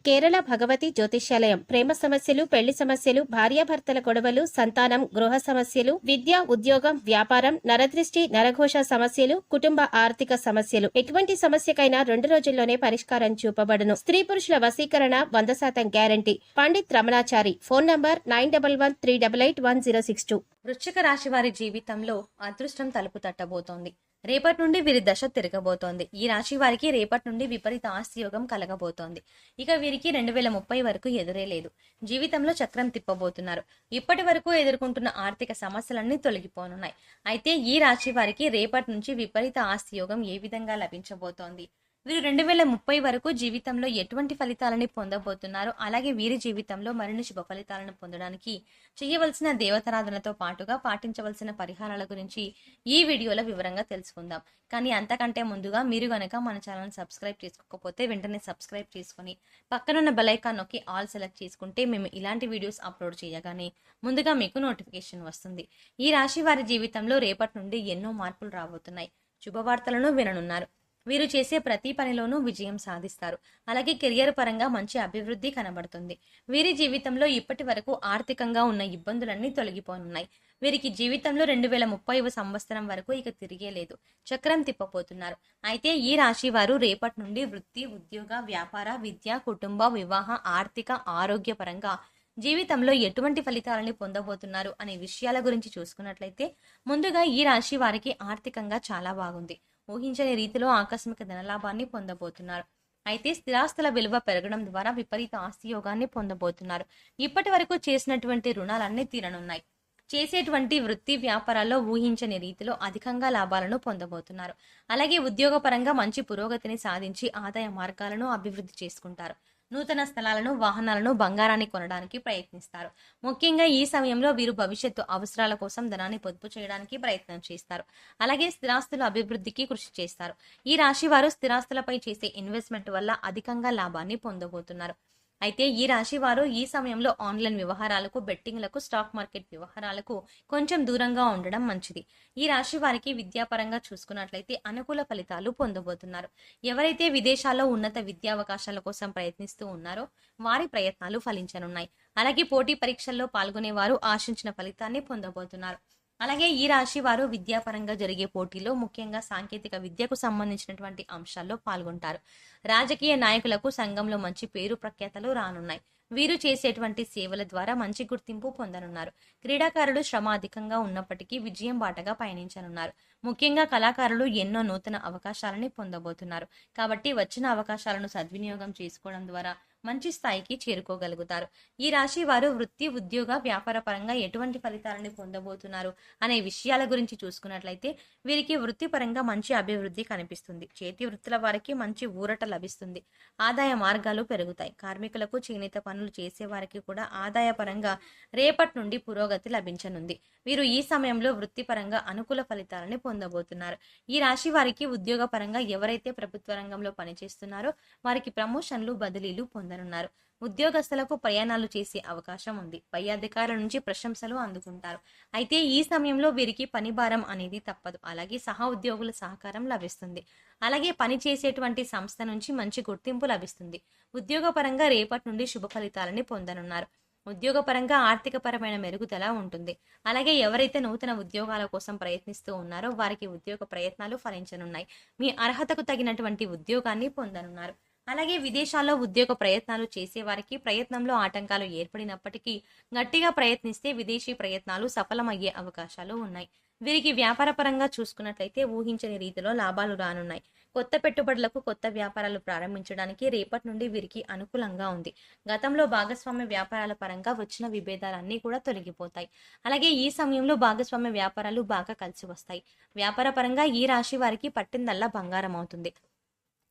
కేరళ భగవతి జ్యోతిష్యాలయం ప్రేమ సమస్యలు, పెళ్లి సమస్యలు, భార్యాభర్తల గొడవలు, సంతానం, గృహ సమస్యలు, విద్య, ఉద్యోగం, వ్యాపారం, నరదృష్టి, నరఘోష సమస్యలు, కుటుంబ ఆర్థిక సమస్యలు, ఎటువంటి సమస్యకైనా 2 రోజుల్లోనే పరిష్కారం చూపబడును. స్త్రీ పురుషుల వశీకరణ 100% guarantee. Pandit Ramanachari. Phone number 9113881062. వృశ్చిక రాశి వారి జీవితంలో అదృష్టం తలుపు తట్టబోతోంది. రేపటి నుండి వీరి దశ తిరగబోతోంది. ఈ రాశి వారికి రేపటి నుండి విపరీత ఆస్తి యోగం కలగబోతోంది. ఇక వీరికి 2030 వరకు ఎదురే లేదు. జీవితంలో చక్రం తిప్పబోతున్నారు. ఇప్పటి వరకు ఎదుర్కొంటున్న ఆర్థిక సమస్యలన్నీ తొలగిపోనున్నాయి. అయితే ఈ రాశి వారికి రేపటి నుంచి విపరీత ఆస్తి యోగం ఏ విధంగా లభించబోతోంది, వీరు 2030 వరకు జీవితంలో ఎటువంటి ఫలితాలని పొందబోతున్నారు, అలాగే వీరి జీవితంలో మరిన్ని శుభ ఫలితాలను పొందడానికి చేయవలసిన దేవతారాధనతో పాటుగా పాటించవలసిన పరిహారాల గురించి ఈ వీడియోలో వివరంగా తెలుసుకుందాం. కానీ అంతకంటే ముందుగా మీరు గనక మన ఛానల్ సబ్స్క్రైబ్ చేసుకోకపోతే వెంటనే సబ్స్క్రైబ్ చేసుకుని పక్కనున్న బెల్ ఐకాన్ నొక్కి ఆల్ సెలెక్ట్ చేసుకుంటే మేము ఇలాంటి వీడియోస్ అప్లోడ్ చేయగానే ముందుగా మీకు నోటిఫికేషన్ వస్తుంది. ఈ రాశి వారి జీవితంలో రేపటి నుండి ఎన్నో మార్పులు రాబోతున్నాయి. శుభవార్తలను విననున్నారు. వీరు చేసే ప్రతి పనిలోనూ విజయం సాధిస్తారు. అలాగే కెరియర్ పరంగా మంచి అభివృద్ధి కనబడుతుంది. వీరి జీవితంలో ఇప్పటి వరకు ఆర్థికంగా ఉన్న ఇబ్బందులన్నీ తొలగిపోనున్నాయి. వీరికి జీవితంలో 2030 సంవత్సరం వరకు ఇక తిరిగే లేదు. చక్రం తిప్పబోతున్నారు. అయితే ఈ రాశి వారు రేపటి నుండి వృత్తి, ఉద్యోగ, వ్యాపార, విద్య, కుటుంబ, వివాహ, ఆర్థిక, ఆరోగ్య పరంగా జీవితంలో ఎటువంటి ఫలితాలని పొందబోతున్నారు అనే విషయాల గురించి చూసుకున్నట్లయితే ముందుగా ఈ రాశి వారికి ఆర్థికంగా చాలా బాగుంది. ఊహించని రీతిలో ఆకస్మిక ధనలాభాన్ని పొందబోతున్నారు. అయితే స్థిరాస్తుల విలువ పెరగడం ద్వారా విపరీత ఆస్తి యోగాన్ని పొందబోతున్నారు. ఇప్పటి వరకు చేసినటువంటి రుణాలన్నీ తీరనున్నాయి. చేసేటువంటి వృత్తి వ్యాపారాల్లో ఊహించని రీతిలో అధికంగా లాభాలను పొందబోతున్నారు. అలాగే ఉద్యోగపరంగా మంచి పురోగతిని సాధించి ఆదాయ మార్గాలను అభివృద్ధి చేసుకుంటారు. నూతన స్థలాలను, వాహనాలను, బంగారాన్ని కొనడానికి ప్రయత్నిస్తారు. ముఖ్యంగా ఈ సమయంలో వీరు భవిష్యత్తు అవసరాల కోసం ధనాన్ని పొదుపు చేయడానికి ప్రయత్నం చేస్తారు. అలాగే స్థిరాస్తుల అభివృద్ధికి కృషి చేస్తారు. ఈ రాశి వారు స్థిరాస్తులపై చేసే ఇన్వెస్ట్మెంట్ వల్ల అధికంగా లాభాన్ని పొందబోతున్నారు. అయితే ఈ రాశి వారు ఈ సమయంలో ఆన్లైన్ వ్యవహారాలకు, బెట్టింగ్లకు, స్టాక్ మార్కెట్ వ్యవహారాలకు కొంచెం దూరంగా ఉండడం మంచిది. ఈ రాశి వారికి విద్యాపరంగా చూసుకున్నట్లయితే అనుకూల ఫలితాలు పొందబోతున్నారు. ఎవరైతే విదేశాల్లో ఉన్నత విద్యావకాశాల కోసం ప్రయత్నిస్తూ ఉన్నారో వారి ప్రయత్నాలు ఫలించనున్నాయి. అలాగే పోటీ పరీక్షల్లో పాల్గొనే వారు ఆశించిన ఫలితాన్ని పొందబోతున్నారు. అలాగే ఈ రాశి వారు విద్యాపరంగా జరిగే పోటీలో ముఖ్యంగా సాంకేతిక విద్యకు సంబంధించినటువంటి అంశాల్లో పాల్గొంటారు. రాజకీయ నాయకులకు సంఘంలో మంచి పేరు ప్రఖ్యాతలు రానున్నాయి. వీరు చేసేటువంటి సేవల ద్వారా మంచి గుర్తింపు పొందనున్నారు. క్రీడాకారులు శ్రమ అధికంగా ఉన్నప్పటికీ విజయం బాటగా పయనించనున్నారు. ముఖ్యంగా కళాకారులు ఎన్నో నూతన అవకాశాలని పొందబోతున్నారు. కాబట్టి వచ్చిన అవకాశాలను సద్వినియోగం చేసుకోవడం ద్వారా మంచి స్థాయికి చేరుకోగలుగుతారు. ఈ రాశి వారు వృత్తి, ఉద్యోగ, వ్యాపార పరంగా ఎటువంటి ఫలితాలను పొందబోతున్నారు అనే విషయాల గురించి చూసుకున్నట్లయితే వీరికి వృత్తిపరంగా మంచి అభివృద్ధి కనిపిస్తుంది. చేతి వృత్తుల వారికి మంచి ఊరట లభిస్తుంది. ఆదాయ మార్గాలు పెరుగుతాయి. కార్మికులకు, చేనేత పనులు చేసే వారికి కూడా ఆదాయ పరంగా రేపటి నుండి పురోగతి లభించనుంది. వీరు ఈ సమయంలో వృత్తిపరంగా అనుకూల ఫలితాలని పొందబోతున్నారు. ఈ రాశి వారికి ఉద్యోగ పరంగా ఎవరైతే ప్రభుత్వ రంగంలో పనిచేస్తున్నారో వారికి ప్రమోషన్లు, బదిలీలు పొందనున్నారు. ఉద్యోగస్తులకు ప్రయాణాలు చేసే అవకాశం ఉంది. పై అధికారుల నుంచి ప్రశంసలు అందుకుంటారు. అయితే ఈ సమయంలో వీరికి పని భారం అనేది తప్పదు. అలాగే సహా ఉద్యోగుల సహకారం లభిస్తుంది. అలాగే పని చేసేటువంటి సంస్థ నుంచి మంచి గుర్తింపు లభిస్తుంది. ఉద్యోగపరంగా రేపటి నుండి శుభ ఫలితాలని పొందనున్నారు. ఉద్యోగపరంగా ఆర్థిక పరమైన మెరుగుదల ఉంటుంది. అలాగే ఎవరైతే నూతన ఉద్యోగాల కోసం ప్రయత్నిస్తూ ఉన్నారో వారికి ఉద్యోగ ప్రయత్నాలు ఫలించనున్నాయి. మీ అర్హతకు తగినటువంటి ఉద్యోగాన్ని పొందనున్నారు. అలాగే విదేశాల్లో ఉద్యోగ ప్రయత్నాలు చేసే వారికి ప్రయత్నంలో ఆటంకాలు ఏర్పడినప్పటికీ గట్టిగా ప్రయత్నిస్తే విదేశీ ప్రయత్నాలు సఫలమయ్యే అవకాశాలు ఉన్నాయి. వీరికి వ్యాపార పరంగా చూసుకున్నట్లయితే ఊహించని రీతిలో లాభాలు రానున్నాయి. కొత్త పెట్టుబడులకు, కొత్త వ్యాపారాలు ప్రారంభించడానికి రేపటి నుండి వీరికి అనుకూలంగా ఉంది. గతంలో భాగస్వామ్య వ్యాపారాల పరంగా వచ్చిన విభేదాలన్నీ కూడా తొలగిపోతాయి. అలాగే ఈ సమయంలో భాగస్వామ్య వ్యాపారాలు బాగా కలిసి వస్తాయి. వ్యాపార పరంగా ఈ రాశి వారికి పట్టిందల్లా బంగారం అవుతుంది.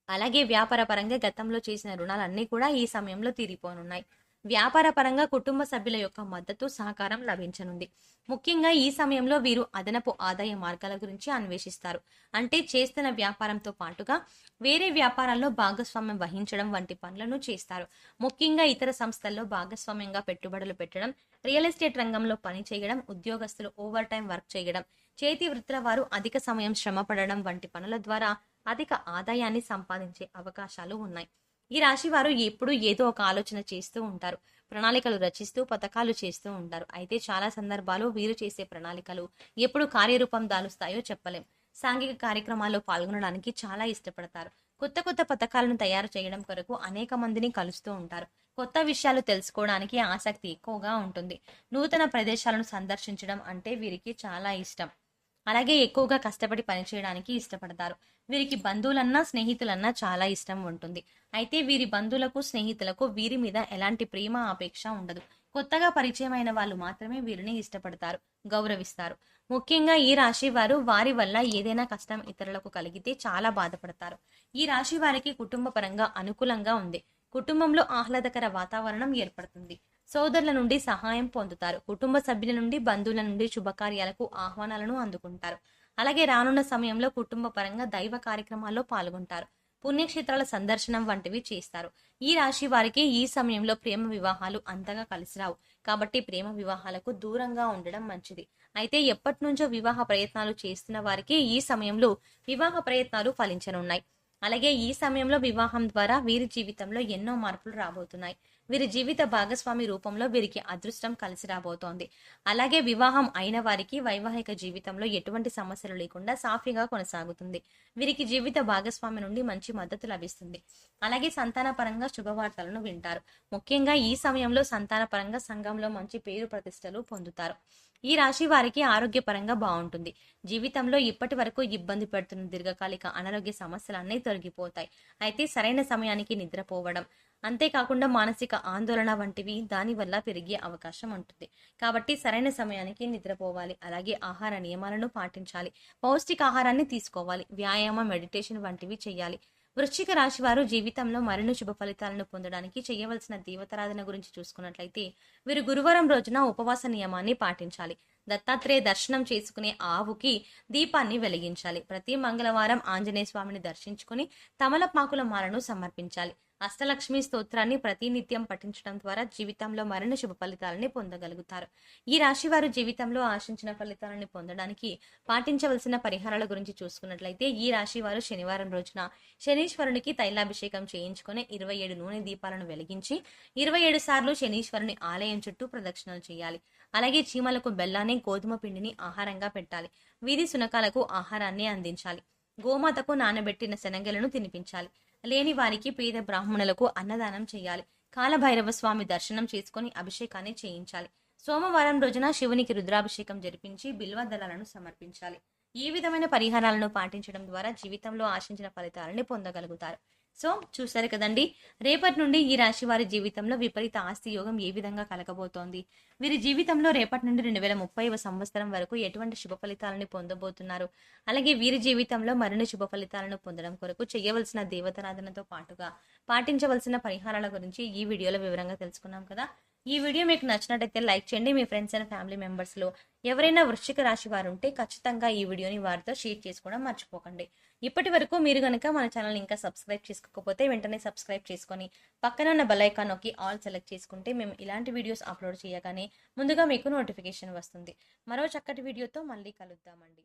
అలాగే వ్యాపార పరంగా గతంలో చేసిన రుణాలన్నీ కూడా ఈ సమయంలో తీరిపోనున్నాయి. వ్యాపార పరంగా కుటుంబ సభ్యుల యొక్క మద్దతు, సహకారం లభించనుంది. ముఖ్యంగా ఈ సమయంలో వీరు అదనపు ఆదాయ మార్గాల గురించి అన్వేషిస్తారు. అంటే చేస్తున్న వ్యాపారంతో పాటుగా వేరే వ్యాపారాల్లో భాగస్వామ్యం వహించడం వంటి పనులను చేస్తారు. ముఖ్యంగా ఇతర సంస్థల్లో భాగస్వామ్యంగా పెట్టుబడులు పెట్టడం, రియల్ ఎస్టేట్ రంగంలో పని చేయడం, ఉద్యోగస్తులు ఓవర్ టైం వర్క్ చేయడం, చేతి వృత్తుల వారు అధిక సమయం శ్రమ పడడం వంటి పనుల ద్వారా అధిక ఆదాయాన్ని సంపాదించే అవకాశాలు ఉన్నాయి. ఈ రాశి వారు ఎప్పుడు ఏదో ఒక ఆలోచన చేస్తూ ఉంటారు. ప్రణాళికలు రచిస్తూ పథకాలు చేస్తూ ఉంటారు. అయితే చాలా సందర్భాలు వీరు చేసే ప్రణాళికలు ఎప్పుడు కార్యరూపం దాలుస్తాయో చెప్పలేం. సాంఘిక కార్యక్రమాల్లో పాల్గొనడానికి చాలా ఇష్టపడతారు. కొత్త కొత్త పథకాలను తయారు చేయడం కొరకు అనేక మందిని కలుస్తూ ఉంటారు. కొత్త విషయాలు తెలుసుకోవడానికి ఆసక్తి ఎక్కువగా ఉంటుంది. నూతన ప్రదేశాలను సందర్శించడం అంటే వీరికి చాలా ఇష్టం. అలాగే ఎక్కువగా కష్టపడి పనిచేయడానికి ఇష్టపడతారు. వీరికి బంధువులన్నా స్నేహితులన్నా చాలా ఇష్టం ఉంటుంది. అయితే వీరి బంధువులకు స్నేహితులకు వీరి మీద ఎలాంటి ప్రేమ ఆపేక్ష ఉండదు. కొత్తగా పరిచయమైన వాళ్ళు మాత్రమే వీరిని ఇష్టపడతారు, గౌరవిస్తారు. ముఖ్యంగా ఈ రాశి వారు వారి వల్ల ఏదైనా కష్టం ఇతరులకు కలిగితే చాలా బాధపడతారు. ఈ రాశి వారికి కుటుంబ పరంగా అనుకూలంగా ఉంది. కుటుంబంలో ఆహ్లాదకర వాతావరణం ఏర్పడుతుంది. సోదరుల నుండి సహాయం పొందుతారు. కుటుంబ సభ్యుల నుండి బంధువుల నుండి శుభకార్యాలకు ఆహ్వానాలను అందుకుంటారు. అలాగే రానున్న సమయంలో కుటుంబ పరంగా దైవ కార్యక్రమాల్లో పాల్గొంటారు. పుణ్యక్షేత్రాల సందర్శనం వంటివి చేస్తారు. ఈ రాశి వారికి ఈ సమయంలో ప్రేమ వివాహాలు అంతగా కలిసి రావు. కాబట్టి ప్రేమ వివాహాలకు దూరంగా ఉండడం మంచిది. అయితే ఎప్పటి నుంచో వివాహ ప్రయత్నాలు చేస్తున్న వారికి ఈ సమయంలో వివాహ ప్రయత్నాలు ఫలించనున్నాయి. అలాగే ఈ సమయంలో వివాహం ద్వారా వీరి జీవితంలో ఎన్నో మార్పులు రాబోతున్నాయి. వీరి జీవిత భాగస్వామి రూపంలో వీరికి అదృష్టం కలిసి రాబోతోంది. అలాగే వివాహం అయిన వారికి వైవాహిక జీవితంలో ఎటువంటి సమస్యలు లేకుండా సాఫీగా కొనసాగుతుంది. వీరికి జీవిత భాగస్వామి నుండి మంచి మద్దతు లభిస్తుంది. అలాగే సంతానపరంగా శుభవార్తలను వింటారు. ముఖ్యంగా ఈ సమయంలో సంతానపరంగా సంఘంలో మంచి పేరు ప్రతిష్టలు పొందుతారు. ఈ రాశి వారికి ఆరోగ్యపరంగా బాగుంటుంది. జీవితంలో ఇప్పటి వరకు ఇబ్బంది పెడుతున్న దీర్ఘకాలిక అనారోగ్య సమస్యలన్నీ తొలగిపోతాయి. అయితే సరైన సమయానికి నిద్రపోవడం, అంతేకాకుండా మానసిక ఆందోళన వంటివి దానివల్ల పెరిగే అవకాశం ఉంటుంది. కాబట్టి సరైన సమయానికి నిద్రపోవాలి. అలాగే ఆహార నియమాలను పాటించాలి. పౌష్టికాహారాన్ని తీసుకోవాలి. వ్యాయామం, మెడిటేషన్ వంటివి చేయాలి. వృశ్చిక రాశి వారు జీవితంలో మరిన్ని శుభ ఫలితాలను పొందడానికి చేయవలసిన దేవతారాధన గురించి చూసుకున్నట్లయితే వీరు గురువారం రోజున ఉపవాస నియమాన్ని పాటించాలి. దత్తాత్రేయ దర్శనం చేసుకునే ఆవుకి దీపాన్ని వెలిగించాలి. ప్రతి మంగళవారం ఆంజనేయ స్వామిని దర్శించుకుని తమలపాకుల మాలను సమర్పించాలి. అష్టలక్ష్మి స్తోత్రాన్ని ప్రతినిత్యం పఠించడం ద్వారా జీవితంలో మరిన్ని శుభ ఫలితాలని పొందగలుగుతారు. ఈ రాశి వారు జీవితంలో ఆశించిన ఫలితాలను పొందడానికి పాటించవలసిన పరిహారాల గురించి చూసుకున్నట్లయితే ఈ రాశి వారు శనివారం రోజున శనీశ్వరునికి తైలాభిషేకం చేయించుకొని 27 నూనె దీపాలను వెలిగించి 27 సార్లు శనీశ్వరుని ఆలయం చుట్టూ ప్రదక్షిణలు చేయాలి. అలాగే చీమలకు బెల్లాన్ని, గోధుమ పిండిని ఆహారంగా పెట్టాలి. వీధి సునకాలకు ఆహారాన్ని అందించాలి. గోమాతకు నానబెట్టిన శనగలను తినిపించాలి. లేని వారికి పేద బ్రాహ్మణులకు అన్నదానం చేయాలి. కాలభైరవ స్వామి దర్శనం చేసుకుని అభిషేకాన్ని చేయించాలి. సోమవారం రోజున శివునికి రుద్రాభిషేకం జరిపించి బిల్వదళాలను సమర్పించాలి. ఈ విధమైన పరిహారాలను పాటించడం ద్వారా జీవితంలో ఆశించిన ఫలితాలని పొందగలుగుతారు. సో చూసారు కదండి, రేపటి నుండి ఈ రాశి వారి జీవితంలో విపరీత ఆస్తి యోగం ఏ విధంగా కలగబోతోంది, వీరి జీవితంలో రేపటి నుండి 2030వ సంవత్సరం వరకు ఎటువంటి శుభ ఫలితాలను పొందబోతున్నారు, అలాగే వీరి జీవితంలో మరిన్ని శుభ ఫలితాలను పొందడం కొరకు చేయవలసిన దేవతారాధనతో పాటుగా పాటించవలసిన పరిహారాల గురించి ఈ వీడియోలో వివరంగా తెలుసుకున్నాం కదా. ఈ వీడియో మీకు నచ్చినట్టయితే లైక్ చేయండి. మీ ఫ్రెండ్స్ అండ్ ఫ్యామిలీ మెంబర్స్ లో ఎవరైనా వృశ్చిక రాశి వారు ఉంటే ఖచ్చితంగా ఈ వీడియోని వారితో షేర్ చేసుకోవడం మర్చిపోకండి. ఇప్పటి వరకు మీరు కనుక మన ఛానల్ ఇంకా సబ్స్క్రైబ్ చేసుకోకపోతే వెంటనే సబ్స్క్రైబ్ చేసుకొని పక్కన ఉన్న బెల్ ఐకాన్ నొక్కి ఆల్ సెలెక్ట్ చేసుకుంటే మేము ఇలాంటి వీడియోస్ అప్లోడ్ చేయగానే ముందుగా మీకు నోటిఫికేషన్ వస్తుంది. మరో చక్కటి వీడియోతో మళ్ళీ కలుద్దామండి.